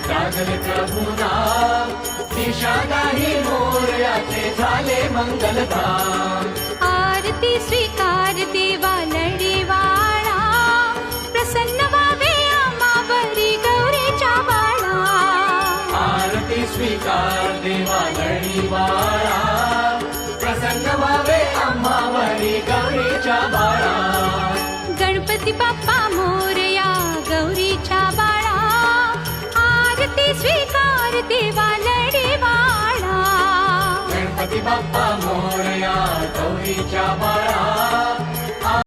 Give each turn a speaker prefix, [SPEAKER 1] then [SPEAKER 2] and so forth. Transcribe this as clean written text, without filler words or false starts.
[SPEAKER 1] जागल प्रभु नाम, दिशा नाही मोरयाचे झाले मंगलधाम।
[SPEAKER 2] आरती स्वीकार देवा लढीवाळा, प्रसन्न व्हावे आम्हावरी गौरीच्या बाळा।
[SPEAKER 1] आरती स्वीकार देवा लढीवाळा, प्रसन्न व्हावे आम्हावरी गौरीच्या बाळा।
[SPEAKER 2] गणपती बाप्पा मोरया गौरीच्या बाळा, आरती स्वीकार देवा लढीवाळा।
[SPEAKER 1] गणपती बाप्पा मोरया गौरीच्या बाळा,